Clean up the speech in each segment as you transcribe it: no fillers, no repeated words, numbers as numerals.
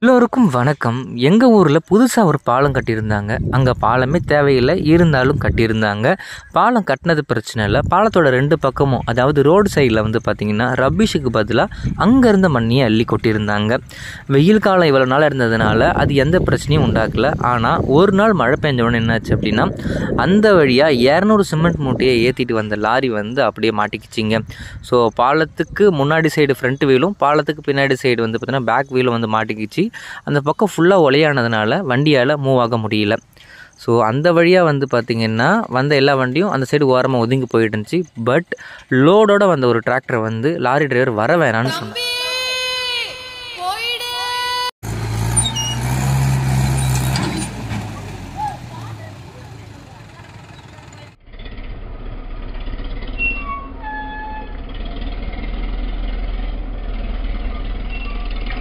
எல்லோருக்கும் வணக்கம். எங்கள் ஊரில் புதுசாக ஒரு பாலம் கட்டியிருந்தாங்க. அங்கே பாலமே தேவையில்லை, இருந்தாலும் கட்டியிருந்தாங்க. பாலம் கட்டினது பிரச்சனை இல்லை. பாலத்தோட ரெண்டு பக்கமும், அதாவது ரோடு சைடில் பார்த்திங்கன்னா ரப்பிஷுக்கு பதிலாக அங்கே இருந்த மண்ணியை அள்ளி கொட்டியிருந்தாங்க. வெயில் காலம் இவ்வளோ நாள் இருந்ததுனால அது எந்த பிரச்சனையும் உண்டாக்கல. ஆனால் ஒரு நாள் மழை பெஞ்சவொடனே என்னாச்சு அப்படின்னா, அந்த வழியாக 200 சிமெண்ட் மூட்டையை ஏற்றிட்டு வந்த லாரி அப்படியே மாட்டிக்கிச்சிங்க. ஸோ பாலத்துக்கு முன்னாடி சைடு ஃப்ரண்ட் வீலும், பாலத்துக்கு பின்னாடி சைடு பார்த்திங்கன்னா பேக் வீலும் மாட்டிக்கிச்சு. அந்த பக்கம் ஃபுல்லாக ஒலையானதுனால வண்டியால் மூவ் ஆக முடியல. ஸோ அந்த வழியாக பார்த்திங்கன்னா வந்த எல்லா வண்டியும் அந்த சைடு ஓரமாக ஒதுங்கி போயிட்டு இருந்துச்சு. பட் லோடோட வந்த ஒரு டிராக்டரை லாரி டிரைவர் வர வேணான்னு சொன்னார்.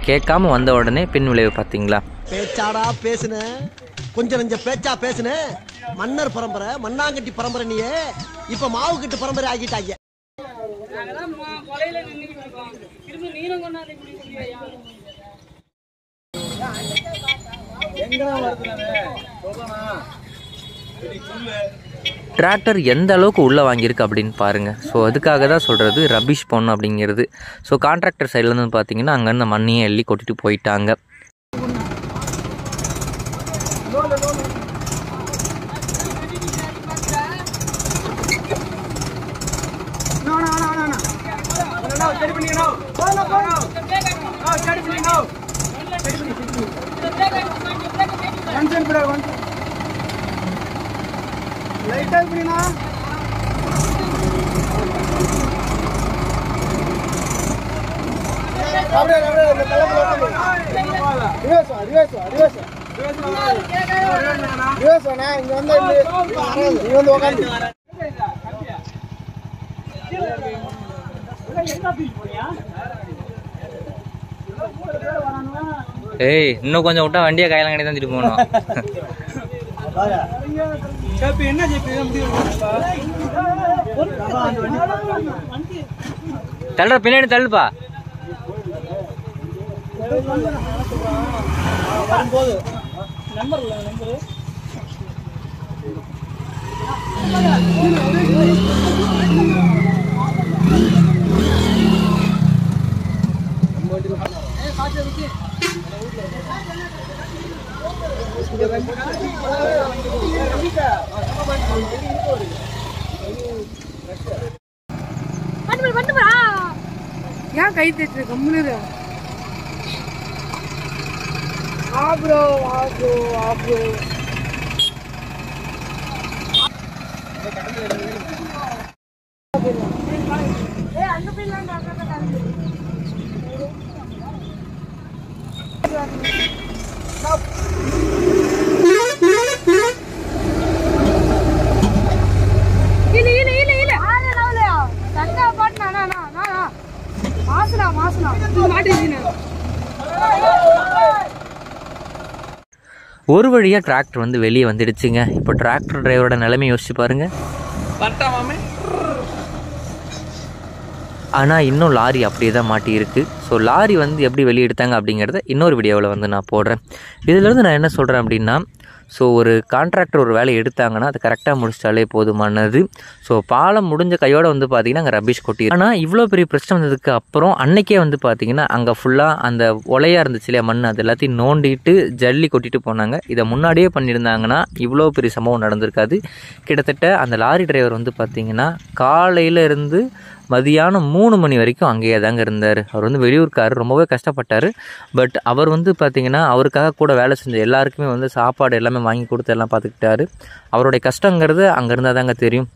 கேட்காம வந்த உடனே பின் விளைவு பார்த்தீங்களா? பேச்சாடா பேசுன, கொஞ்சம் நெஞ்ச பேச்சா பேசுன. மன்னர் பரம்பரை, மண்ணாங்கட்டி பரம்பரை, நீயே இப்ப மாவு கட்டு பரம்பரை ஆகிட்டாங்க. டிராக்டர் எந்த அளவுக்கு உள்ளே வாங்கியிருக்கு அப்படின்னு பாருங்கள். ஸோ அதுக்காக தான் சொல்கிறது ரபிஷ் பொண்ணு அப்படிங்கிறது. ஸோ கான்ட்ராக்டர் சைட்லேருந்து பார்த்தீங்கன்னா அங்கேருந்து மண்ணியை எள்ளி கொட்டிட்டு போயிட்டாங்க. ஏய், இன்னும் கொஞ்சம் விட்டா வண்டியை கையில கட்டி தான் திருப்பி போகணும். தள்ளுற பின்னாடி தள்ளுப்பா. ஏன் கை தட்டு கம்முனு ஆப்ரோ ஆப்ரோ ஆப்ரோ அந்த பிள்ளைங்க ஒரு வழியாக டிராக்டர் வெளியே வந்துடுச்சுங்க. இப்போ டிராக்டர் டிரைவரோட நிலைமை யோசிச்சு பாருங்க. ஆனால் இன்னும் லாரி அப்படியே தான் மாட்டியிருக்கு. ஸோ லாரி எப்படி வெளியே எடுத்தாங்க அப்படிங்கிறத இன்னொரு வீடியோவில் நான் போடுறேன். இதிலேருந்து நான் என்ன சொல்கிறேன் அப்படின்னா, ஸோ ஒரு கான்ட்ராக்டர் ஒரு வேலையை எடுத்தாங்கன்னா அது கரெக்டாக முடிச்சிட்டாலே போதுமானது. ஸோ பாலம் முடிஞ்ச கையோடு பார்த்திங்கன்னா அங்கே ரபிஷ் கொட்டி. ஆனால் இவ்வளோ பெரிய பிரச்சனை வந்ததுக்கு அப்புறம் அன்றைக்கே பார்த்திங்கன்னா அங்கே ஃபுல்லாக அந்த ஒலையாக இருந்துச்சு இல்லையா, மண், அது எல்லாத்தையும் நோண்டிட்டு ஜல்லி கொட்டிட்டு போனாங்க. இதை முன்னாடியே பண்ணியிருந்தாங்கன்னா இவ்வளோ பெரிய சம்பவம் நடந்திருக்காது. கிட்டத்தட்ட அந்த லாரி டிரைவர் பார்த்திங்கன்னா காலையில் இருந்து மதியானம் 3 மணி வரைக்கும் அங்கேயே தாங்க இருந்தார். அவர் வெளியூர்க்காரர், ரொம்பவே கஷ்டப்பட்டார். பட் அவர் பார்த்திங்கன்னா அவருக்காக கூட வேலை செஞ்ச எல்லாருக்குமே சாப்பாடு எல்லாமே வாங்கி கொடுத்து எல்லாம் பார்த்துக்கிட்டாரு. அவருடைய கஷ்டங்கிறது அங்கே இருந்தால் தாங்க தெரியும்.